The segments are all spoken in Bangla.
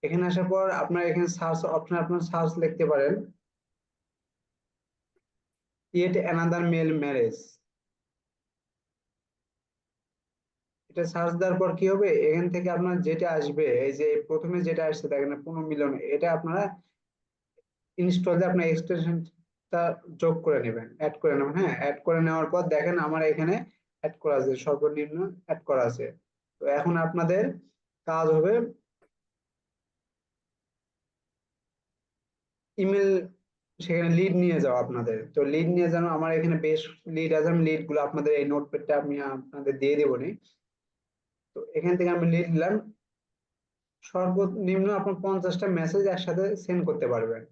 এখানে আসার পর আপনার এখানে সার্চ অপশন, আপনার সার্চ লিখতে পারেন ক্রিয়েট অ্যানাদার মেল ম্যারেজ। এটা সার্চ দেওয়ার পর কি হবে, এখান থেকে আপনার যেটা আসবে, এই যে প্রথমে যেটা আসছে দেখেন না, পুনর্মিলন, এটা আপনারা ইনস্টলে আপনার এক্সটেনশনটা যোগ করে নেবেন, অ্যাড করে নেবেন। হ্যাঁ, অ্যাড করে নেওয়ার পর দেখেন আমার এখানে অ্যাড করা আছে, সর্বনিম্ন অ্যাড করা আছে। তো এখন আপনাদের কাজ হবে ইমেল, সেখানে লিড নিয়ে যাও আপনাদের। তো লিড নিয়ে যান, আমার এখানে বেশ লিড আছে, আমি লিড গুলো আপনাদের এই নোটপ্যাডটা আমি আপনাদের দিয়ে দেবো নি। তো এখান থেকে আমি লিড নিলাম, সর্বনিম্ন আপনার 50টা মেসেজ একসাথে সেন্ড করতে পারবেন।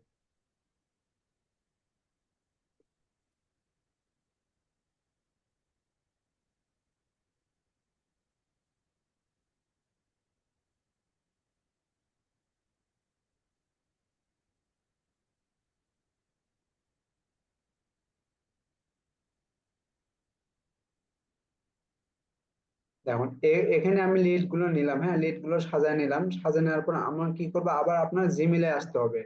দেখুন এখানে আমি লিড গুলো নিলাম, হ্যাঁ লিড গুলো সাজায় নিলাম, সাজায় নেওয়ার পর আমার কি করবো, আবার আপনার জিমেলে আসতে হবে।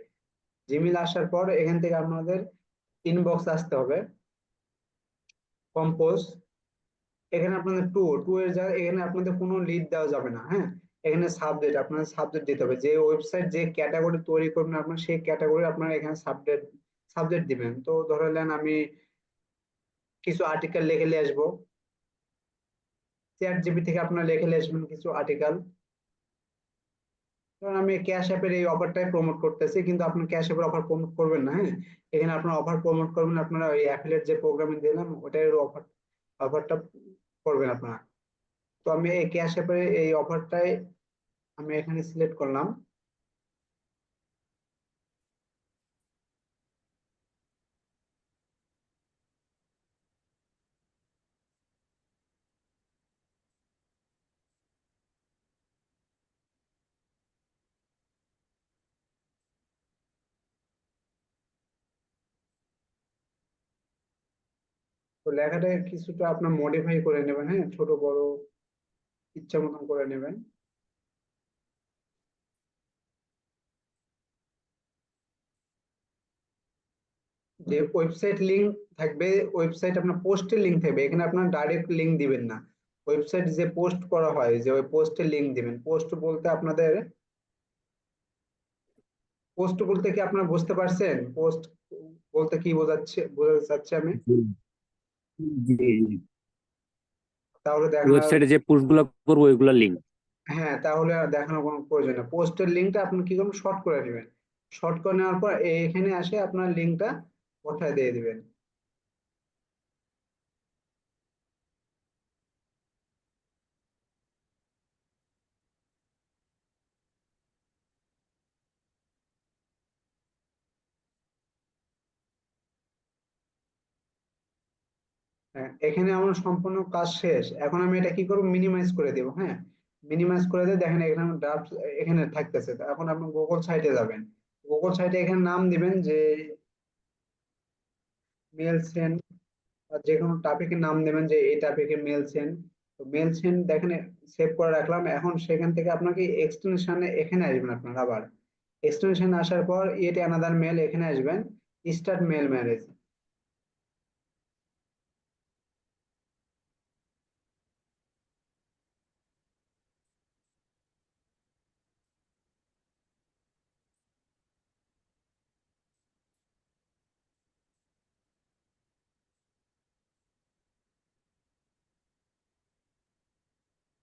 জিমেল আসার পর এখান থেকে আপনাদের ইনবক্স আসতে হবে, কম্পোজ। এখানে আপনাদের টু টু এর জায়গায় এখানে আপনাদের কোনো লিড দেওয়া যাবে না। হ্যাঁ, এখানে সাবজেক্ট, আপনাদের সাবজেক্ট দিতে হবে, যে ওয়েবসাইট যে ক্যাটাগরি তৈরি করবেন আপনার, সেই ক্যাটাগরি আপনারা এখানে সাবজেক্ট সাবজেক্ট দিবেন। তো ধরলেন আমি কিছু আর্টিকেল লিখে নিয়ে আসবো, চ্যাট জিপি থেকে আপনারা লিখে নিয়ে আসবেন কিছু আর্টিকেল। কারণ আমি ক্যাশ অ্যাপের এই অফারটাই প্রমোট করতেছি, কিন্তু আপনি ক্যাশ অ্যাপের অফার প্রমোট করবেন না। হ্যাঁ, এখানে আপনার অফার প্রমোট করবেন, আপনারা ওই অ্যাফিলিয়েট যে প্রোগ্রামে দিলাম ওটার অফারটা করবেন আপনারা। তো আমি এই ক্যাশ অ্যাপের এই অফারটাই আমি এখানে সিলেক্ট করলাম। তো লেখাটা কিছুটা আপনার মডিফাই করে নেবেন, হ্যাঁ ছোট বড় ইচ্ছা মতন করে নেবেন। যে ওয়েবসাইট লিংক থাকবে, ওয়েবসাইট আপনার পোস্টের লিংক থাকবে, এখানে আপনার ডাইরেক্ট লিংক দিবেন না। ওয়েবসাইট যে পোস্ট করা হয়, যে ওই পোস্টের লিংক দিবেন। পোস্ট বলতে আপনাদের, পোস্ট বলতে কি আপনারা বুঝতে পারছেন, পোস্ট বলতে কি বোঝাতে চাচ্ছি আমি? জি জি জি। তাহলে দেখেন আর, ওয়েবসাইটে যে পোস্ট গুলো করবো ওইগুলোর লিঙ্ক। হ্যাঁ তাহলে আর দেখানোর কোনো প্রয়োজন নেই। পোস্টের লিঙ্কটা আপনি কি করবেন, শর্ট করে নেবেন। শর্ট করে নেওয়ার পর এখানে আসে আপনার লিঙ্কটা পাঠিয়ে দিয়ে দিবেন। হ্যাঁ, এখানে আমার সম্পূর্ণ কাজ শেষ। এখন আমি এটা কি করব, মিনিমাইজ করে দেবো। হ্যাঁ, মিনিমাইজ করে দিয়ে দেখেন এখানে আমার ড্রাফট এখানে থাকতেছে। তো এখন আপনি গুগল সাইটে যাবেন, গুগল সাইটে এখানে নাম দিবেন যে মেল সেন্ড, আর যে কোনো টপিকের নাম দেবেন যে এই টপিকে মেল সেন্ড। তো মেল সেন্ড দেখেন সেভ করে রাখলাম। এখন সেখান থেকে আপনাকে এক্সটেনশনে এখানে আসবেন, আপনার আবার এক্সটেনশন আসার পর ইট অ্যানাদার মেল এখানে আসবেন, স্টার্ট মেল ম্যারেজ।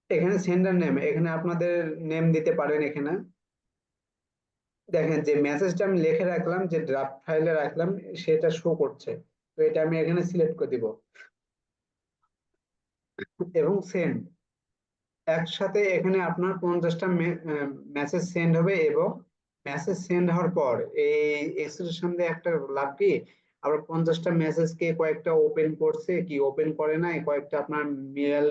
এখানে সেন্ডার নেম, এখানে আপনাদের নেম দিতে পারেন। এখানে দেখেন যে মেসেজটা আমি লিখে রাখলাম, যে ড্রাফট ফাইলে রাখলাম, সেটা শো করছে। তো এটা আমি এখানে সিলেক্ট করে দিব এবং সেন্ড। একসাথে এখানে আপনার 50টা মেসেজ সেন্ড হবে। এবং মেসেজ সেন্ড হওয়ার পর এই এক্সটেনশন দিয়ে একটা লাভ কি, আবার 50টা মেসেজ কে কয়েকটা ওপেন করছে কি ওপেন করে নাই, কয়েকটা আপনার মেল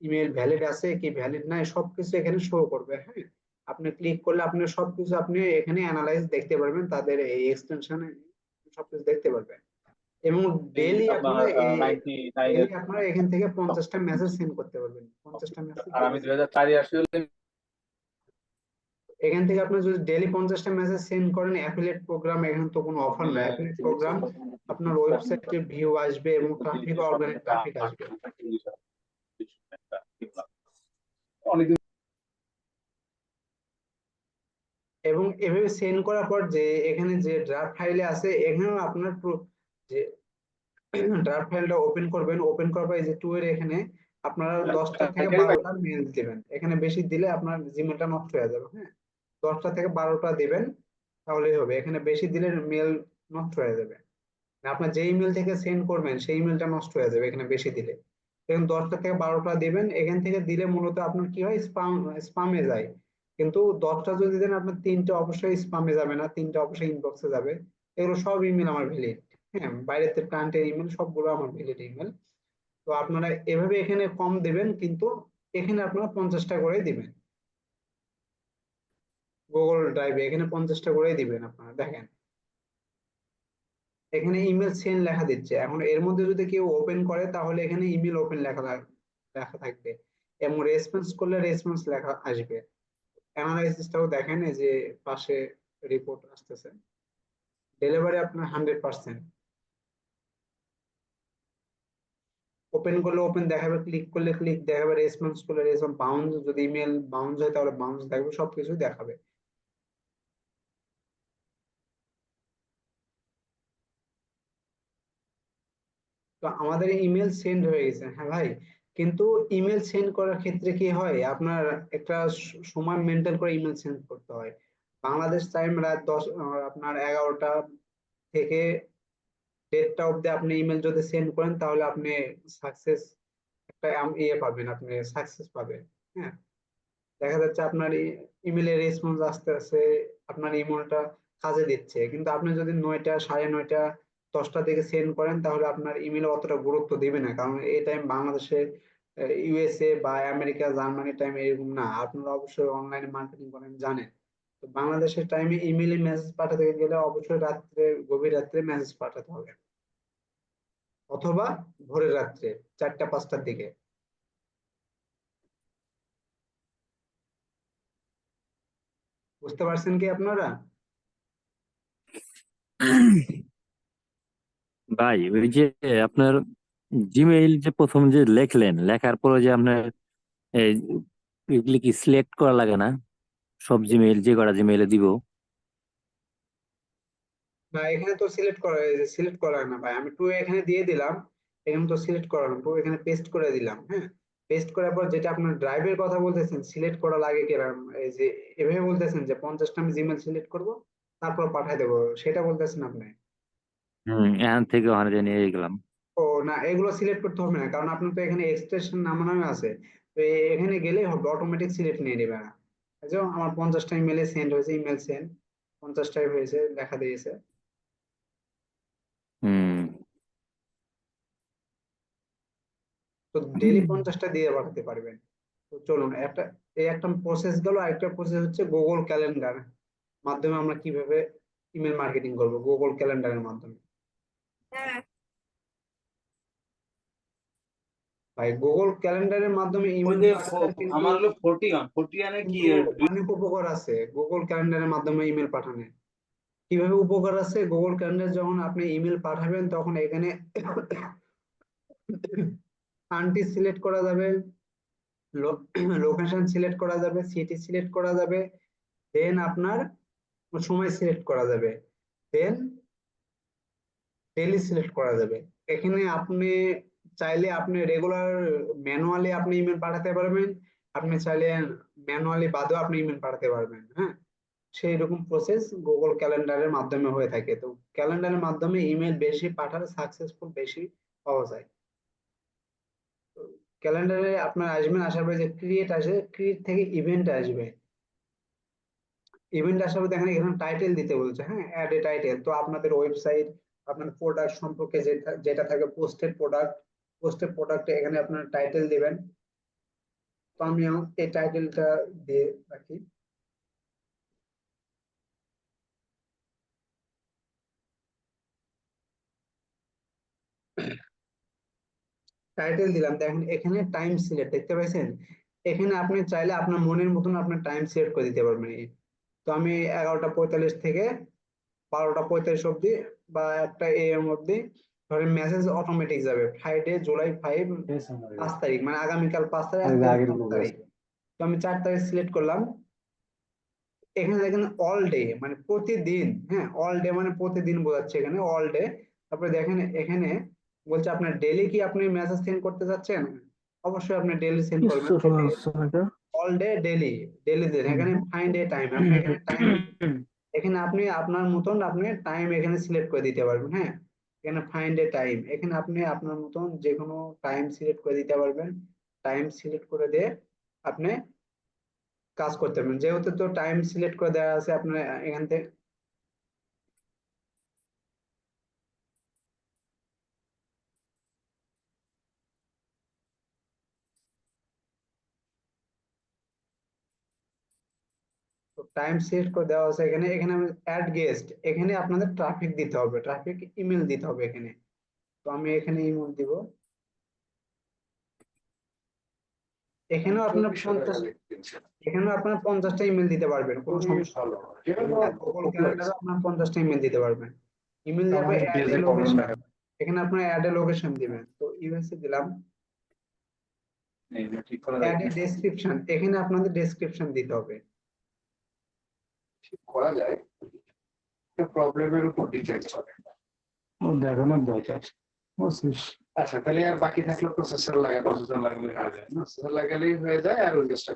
ইমেল ভ্যালিড আছে কি ভ্যালিড নাই, সবকিছু এখানে শো করবে। হ্যাঁ, আপনি ক্লিক করলে আপনি সবকিছু আপনি এখানে অ্যানালাইজ দেখতে পারবেন, তাদের এই এক্সটেনশনে সবকিছু দেখতে পারবেন। এবং ডেইলি আপনার আপনারা এই 99 ডেইলি এর। আপনারা এখান থেকে 50টা মেসেজ সেন্ড করতে পারবেন, 50টা মেসেজ আর আমি ডেইলি। 2004 আসলে এখান থেকে আপনি যদি ডেইলি 50টা মেসেজ সেন্ড করেন, অ্যাফিলিয়েট প্রোগ্রাম, এখানে তো কোনো অফার না, অ্যাফিলিয়েট প্রোগ্রাম আপনার ওয়েবসাইটে ভিউ আসবে এবং ট্রাফিক, অর্গানিক ট্রাফিক আসবে। এবং এভাবে সেন্ড করার পর যে এখানে যে ড্রাফট ফাইলে আছে, এখানেও আপনার যে ড্রাফট ফাইলটা ওপেন করবেন, ওপেন করার পর এই যে টু এর এখানে আপনারা 10টা থেকে 12টা মেল দিবেন। এখানে বেশি দিলে আপনার জিমেলটা নষ্ট হয়ে যাবে। হ্যাঁ, 10টা থেকে 12টা দিবেন, তাহলেই হবে। এখানে বেশি দিলে মেল নষ্ট হয়ে যাবে। আপনার যে ইমেল থেকে সেন্ড করবেন সেই ইমেলটা নষ্ট হয়ে যাবে এখানে বেশি দিলে। এখন 10টা থেকে 12টা দিবেন। এখান থেকে দিলে মূলত আপনার কি হয়, স্পামে যায়। কিন্তু 10টা যদি দেন, আপনার 3টে অবশ্যই স্পামে যাবে না, 3টে অবশ্যই ইনবক্সে যাবে। এগুলো সব ইমেল আমার ভ্যালিড। হ্যাঁ, বাইরের ক্লায়েন্টের ইমেল সবগুলো আমার ভ্যালিড ইমেল। তো আপনারা এভাবে এখানে কম দিবেন, কিন্তু এখানে আপনারা 50টা করে দিবেন। গুগল ড্রাইভে এখানে 50টা করে দিবেন। আপনারা দেখেন এখানে ইমেল সেন্ড লেখা দিচ্ছে। এখন এর মধ্যে যদি কেউ ওপেন করে তাহলে এখানে ইমেল ওপেন লেখা লেখা থাকবে, এবং রেসপন্স করলে রেসপন্স লেখা আসবে। অ্যানালাইসিসটাও দেখেন, এই যে পাশে রিপোর্ট আসতেছে। ডেলিভারি আপনার 100%। ওপেন করলে ওপেন দেখাবে, ক্লিক করলে ক্লিক দেখাবে, রেসপন্স করলে রেসপন্স, বাউন্স যদি ইমেল বাউন্স হয় তাহলে বাউন্স দেখাবে, সবকিছু দেখাবে। তো আমাদের ইমেল সেন্ড হয়ে গেছে। হ্যাঁ ভাই, কিন্তু ইমেল সেন্ড করার ক্ষেত্রে কি হয়, আপনার একটা সময় মেনটেন করে ইমেল সেন্ড করতে হয়। বাংলাদেশ টাইম রাত 10, আপনার 11টা থেকে 1:30টা অব্দি আপনি ইমেল যদি সেন্ড করেন তাহলে আপনি সাকসেস একটা ইয়ে পাবেন, আপনি সাকসেস পাবেন। হ্যাঁ, দেখা যাচ্ছে আপনার ইমেলের রেসপন্স আসতে আসতে আপনার ইমেলটা কাজে দিচ্ছে, কিন্তু আপনি যদি 9টা, 9:30, 10টা থেকে সেন্ড করেন তাহলে আপনার ইমেলে অতটা গুরুত্ব দিবে না, কারণ এই টাইম বাংলাদেশে, ইউএসএ বা আমেরিকা, জার্মানি টাইম এরকম না। আপনারা অবশ্যই অনলাইনে মার্কেটিং করেন, জানেন। তো বাংলাদেশের টাইমে ইমেলে মেসেজ পাঠাতে গেলে অবশ্যই রাত্রে, গভীর রাত্রে মেসেজ পাঠাতে হবে, অথবা ভোরের রাত্রে 4টা 5টার দিকে। বুঝতে পারছেন কি আপনারা? ভাই ওই যে আপনার জিমেইল যে প্রথম যে লেখলেন, লেখার পরে যে আপনার এই এগুলি কি সিলেক্ট করা লাগে না? সব জিমেইল যে কটা জিমেইলে দিব। না, এখানে তো সিলেক্ট করা হয় না ভাই। আমি টু এখানে দিয়ে দিলাম, এখানে তো সিলেক্ট করা না, টু এখানে পেস্ট করে দিলাম। হ্যাঁ, পেস্ট করার পর যেটা আপনার ড্রাইভের কথা বলতেছেন, সিলেক্ট করা লাগে কিরকম, এই যে এভাবে বলতেছেন যে 50টা আমি জিমেল সিলেক্ট করব, তারপর পাঠিয়ে দেবো, সেটা বলতেছেন আপনি? এখান থেকে ওখানে যে নিয়ে গেলাম। ও না, এগুলো সিলেক্ট করতে হবে না, কারণ আপনার তো এখানে এক্সটেনশন নামানো আছে। তো এখানে গেলেই হবে, অটোমেটিক সিলেক্ট নিয়ে নেবে না। এই যে আমার 50টা ইমেলে সেন্ড হয়েছে, ইমেল সেন্ড 50টাই হয়েছে, দেখা দিয়েছে। হুম। তো ডেইলি 50টা দিয়ে পাঠাতে পারবেন। তো চলুন, এই একটা প্রসেস গেল। আরেকটা প্রসেস হচ্ছে গুগল ক্যালেন্ডার মাধ্যমে আমরা কিভাবে ইমেল মার্কেটিং করব, গুগল ক্যালেন্ডারের মাধ্যমে। ভাই, গুগল ক্যালেন্ডারের মাধ্যমে ওই ইমেল যে পাঠানোর কিন্তু আমার হলো 41, 41 কি কিন্তু অনেক উপকার আছে গুগল ক্যালেন্ডারের মাধ্যমে ইমেল পাঠানোর। কিভাবে উপকার আছে, গুগল ক্যালেন্ডার যখন আপনি ইমেল পাঠাবেন তখন এখানে কান্ট্রি সিলেক্ট করা যাবে, লোকেশন সিলেক্ট করা যাবে, সিটি সিলেক্ট করা যাবে, দেন আপনার সময় সিলেক্ট করা যাবে, দেন ডেইলি সিলেক্ট করা যাবে। এখানে আপনি চাইলে আপনি রেগুলার ম্যানুয়ালি আপনি ইমেল পাঠাতে পারবেন, আপনি চাইলে ম্যানুয়ালি বাদেও আপনি ইমেল পাঠাতে পারবেন। হ্যাঁ, সেই রকম প্রসেস গুগল ক্যালেন্ডারের মাধ্যমে হয়ে থাকে। তো ক্যালেন্ডারের মাধ্যমে ইমেল বেশি পাঠালে সাকসেসফুল বেশি পাওয়া যায়। ক্যালেন্ডারে আপনার আসবেন, আসার পরে যে ক্রিয়েট আসে, ক্রিয়েট থেকে ইভেন্ট আসবে। ইভেন্ট আসার পরে দেখেন এখানে টাইটেল দিতে বলছে। হ্যাঁ, অ্যাড এ টাইটেল। তো আপনাদের ওয়েবসাইট, আপনার প্রোডাক্ট সম্পর্কে যেটা যেটা থাকে, পোস্টেড প্রোডাক্ট এখানে আপনার টাইটেল দিবেন। তো আমি এই টাইটেলটা দিয়ে রাখি। টাইটেল দিলাম, দেখেন এখানে টাইম সিলেক্ট দেখতে পাইছেন। এখানে আপনি চাইলে আপনার মনের মতন আপনার টাইম সিলেক্ট করে দিতে পারবেন। তো আমি 11:45 থেকে 12:45 অব্দি বা 1টা AM অব্দি ধরেন মেসেজ অটোমেটিক যাবে ফ্রাইডে জুলাই 5 তারিখ, মানে আগামীকাল 5 তারিখ, আজকে 4 তারিখ। তো আমি 4 তারিখ সিলেক্ট করলাম। এখানে দেখেন অল ডে মানে প্রতিদিন, হ্যাঁ অল ডে মানে প্রতিদিন বোঝাচ্ছে এখানে অল ডে। তারপরে দেখেন এখানে বলছে আপনার ডেইলি কি আপনি মেসেজ সেন্ড করতে যাচ্ছেন, অবশ্যই আপনি ডেইলি সেন্ড করবেন। অল ডে ডেইলি ডেইলি দেন। এখানে ফাইন্ড এ টাইম, আপনি এখানে টাইম, এখানে আপনি আপনার মতন আপনি টাইম এখানে সিলেক্ট করে দিতে পারবেন। হ্যাঁ এখানে ফাইন্ড এ টাইম, এখানে আপনি আপনার মতন যে কোনো টাইম সিলেক্ট করে দিতে পারবেন। টাইম সিলেক্ট করে দিয়ে আপনি কাজ করতে পারবেন। যেহেতু তো টাইম সিলেক্ট করে দেওয়া আছে আপনার এখান থেকে টাইম সিলেক্ট করে দেওয়া আছে এখানে। এখানে আমি অ্যাড গেস্ট, এখানে আপনাদের ট্রাফিক দিতে হবে, ট্রাফিক ইমেল দিতে হবে এখানে। তো আমি এখানে ইমেল দিব। এখানেও আপনার 50, এখানেও আপনার 50টা ইমেল দিতে পারবেন, কোনো সমস্যা নেই। গুগল ক্যালেন্ডারে আপনার 50টা ইমেল দিতে পারবেন। ইমেল যাবে অ্যাড এ লোকেশন, এখানে আপনার অ্যাড এ লোকেশন দিবেন। তো ইউএসএ দিলাম। অ্যাড এ ডেসক্রিপশন, এখানে আপনাদের ডেসক্রিপশন দিতে হবে। করা যায়, প্রবলেমের উপর ডিপেন্ড করে ও দেখানোর দরকার। আচ্ছা তাহলে আর বাকি থাকলে প্রসেসর লাগা, প্রসেসর লাগালে হয়ে যায়, প্রসেসর লাগালেই হয়ে যায়। আর ওই কাজটা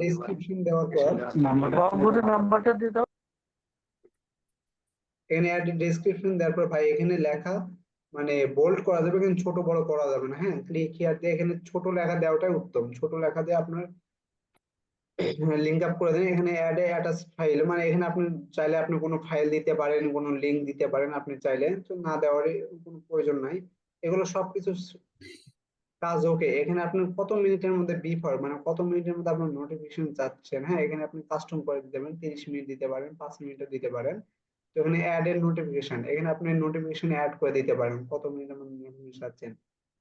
ডেসক্রিপশন দেওয়ার পর নাম্বারটা দিয়ে দাও। এখানে অ্যাড ডেসক্রিপশন দেওয়ার পর ভাই এখানে লেখা মানে বোল্ড করা যাবে কিন্তু ছোট বড় করা যাবে না। হ্যাঁ ক্লিক হিয়ার দিয়ে এখানে ছোট লেখা দেওয়াটাই উত্তম। ছোট লেখা দিয়ে আপনার লিঙ্ক আপ করে দেন। এখানে অ্যাড এ অ্যাটাচ ফাইল, মানে এখানে আপনি চাইলে আপনি কোনো ফাইল দিতে পারেন, কোনো লিঙ্ক দিতে পারেন আপনি চাইলে, তো না দেওয়ারই কোনো প্রয়োজন নাই। এগুলো সবকিছু কাজ ওকে। এখানে আপনি কত মিনিটের মধ্যে বিফোর মানে কত মিনিটের মধ্যে আপনার নোটিফিকেশন চাচ্ছেন, হ্যাঁ এখানে আপনি কাস্টম করে দিতে পারেন। 30 মিনিট দিতে পারেন, 5 মিনিটও দিতে পারেন। তো এখানে অ্যাড এর নোটিফিকেশন, এখানে আপনি নোটিফিকেশন অ্যাড করে দিতে পারেন কত মিনিটের মধ্যে নোটিফিকেশন চাচ্ছেন।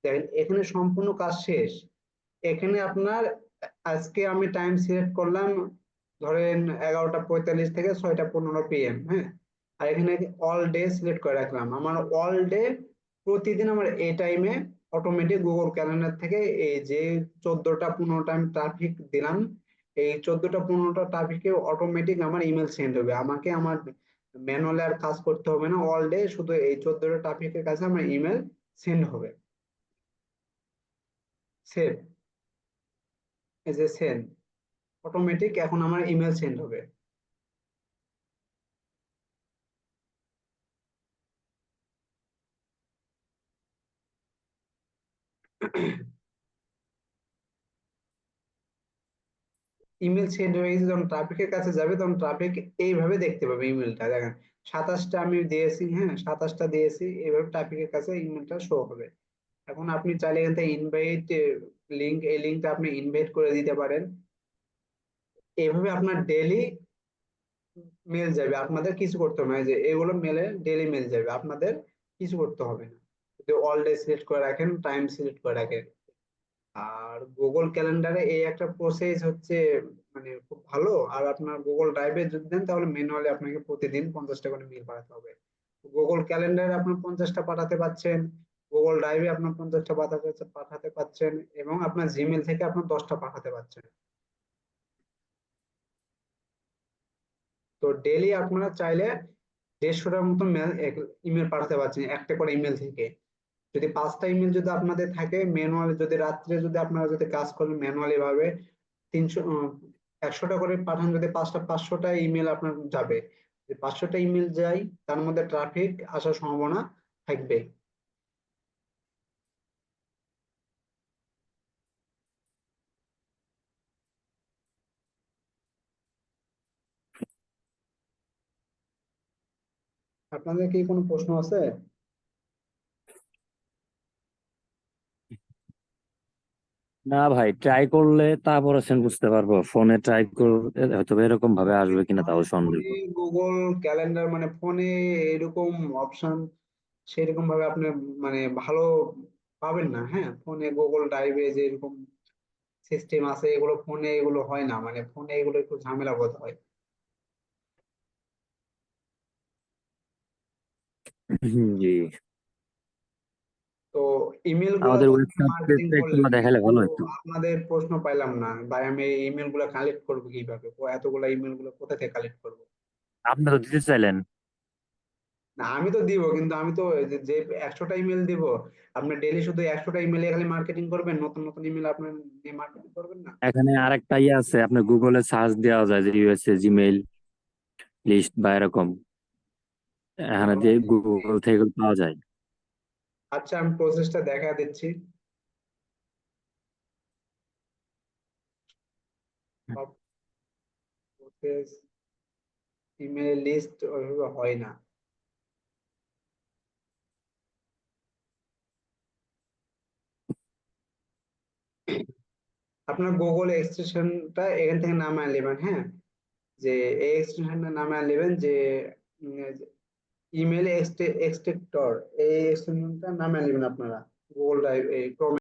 দেখেন এখানে সম্পূর্ণ কাজ শেষ। এখানে আপনার আজকে আমি টাইম সিলেক্ট করলাম ধরেন 11:45 থেকে 6:15 PM, হ্যাঁ। আর এখানে অল ডে সিলেক্ট করে রাখলাম। আমার অল ডে প্রতিদিন আমার এই টাইমে অটোমেটিক গুগল ক্যালেন্ডার থেকে এই যে 14টা 15টা আমি ট্রাফিক দিলাম, এই 14টা 15টা ট্রাফিকে অটোমেটিক আমার ইমেল সেন্ড হবে আমাকে। আমার ম্যানুয়ালি আর কাজ করতে হবে না। অল ডে শুধু এই 14টা ট্রাফিকের কাছে আমার ইমেল সেন্ড হবে। সেভ, এই যে সেন্ড, অটোমেটিক এখন আমার ইমেল সেন্ড হবে। ইমেল সেন্ড হয়ে গেছে। যখন ট্রাফিকের কাছে যাবে তখন ট্রাফিক এইভাবে দেখতে পাবে ইমেলটা। দেখেন 27টা আমি দিয়েছি, হ্যাঁ 27টা দিয়েছি, এইভাবে ট্রাফিকের কাছে ইমেলটা শো হবে। এখন আপনি চাইলে এখান থেকে ইনভাইট লিংক, এই লিঙ্কটা আপনি ইনভাইট করে দিতে পারেন। এইভাবে আপনার ডেইলি মেল যাবে, আপনাদের কিছু করতে হবে না। এই যে এগুলো মেলে ডেইলি মেল যাবে, আপনাদের কিছু করতে হবে না যদি অল ডে সিলেক্ট করে রাখেন, টাইম সিলেক্ট করে রাখেন। আর গুগল ক্যালেন্ডারে এই একটা প্রসেস হচ্ছে মানে খুব ভালো। আর আপনার গুগল ড্রাইভে যদি দেন তাহলে ম্যানুয়ালি আপনাকে প্রতিদিন 50টা করে মেল পাঠাতে হবে। গুগল ক্যালেন্ডারে আপনার 50টা পাঠাতে পাচ্ছেন, গুগল ড্রাইভে আপনার 50টা পাঠাতে পাচ্ছেন, এবং আপনার জিমেল থেকে আপনার 10টা পাঠাতে পাচ্ছেন। তো ডেইলি আপনারা চাইলে 150টার মতো ইমেল পাঠাতে পারছেন একটা করে ইমেল থেকে। যদি 5টা ইমেল যদি আপনাদের থাকে ম্যানুয়ালি, যদি রাত্রে যদি আপনারা যদি কাজ করেন ম্যানুয়ালি ভাবে 300 100টা করে পাঠান, যদি 500টা ইমেল আপনার যাবে। যদি 500টা ইমেল যায় তার মধ্যে ট্রাফিক আসার সম্ভাবনা থাকবে। আপনাদের কি কোনো প্রশ্ন আছে? না ভাই, ট্রাই করলে তারপরে সেন বুঝতে পারবো। ফোনে ট্রাই করলে হয়তো এরকম ভাবে আসবে কিনা তাও সন্দেহ। গুগল ক্যালেন্ডার মানে ফোনে এরকম অপশন সেরকম ভাবে আপনি মানে ভালো পাবেন না। হ্যাঁ, ফোনে গুগল ড্রাইভে যে এরকম সিস্টেম আছে, এগুলো ফোনে এগুলো হয় না, মানে ফোনে এগুলো একটু ঝামেলা বোধ হয়। জি, তো ইমেল গুলা আমাদের তো মার্কেটিং ওয়েবসাইটে একটু করলেন, দেখালে কিন্তু ভালো হতো। আপনাদের প্রশ্ন পাইলাম না ভাই, আমি ইমেল গুলা কালেক্ট করবো কিভাবে? এতগুলা ইমেল গুলো কোথা থেকে কালেক্ট করবো? আপনি তো দিতে চাইলেন। না, আমি তো দিব, কিন্তু আমি তো যে 100টা ইমেল দিব, আপনি ডেইলি শুধু 100টা ইমেলে খালি মার্কেটিং করবেন, নতুন নতুন ইমেল আপনার নিয়ে মার্কেটিং করবেন না? এখানে আরেকটা ইয়ে আছে, আপনার গুগলে সার্চ দেওয়া যায় যে ইউএসএ জিমেইল লিস্ট বা এরকম, এখানে ও, দিয়ে গুগল থেকে পাওয়া যায়। আচ্ছা, আমি প্রসেসটা দেখা দিচ্ছি। প্রসেস ইমেল লিস্ট ওইভাবে হয় না। আপনার গুগল এক্সটেনশনটা এখান থেকে নামায় নেবেন। হ্যাঁ, যে এই এক্সটেনশনটা নামায় নেবেন, যে ইমেল এক্সট্রাক্টর, এই এক্সটেনশনটা নামায় নেবেন আপনারা গুগল ড্রাইভ এই ক্রোমে।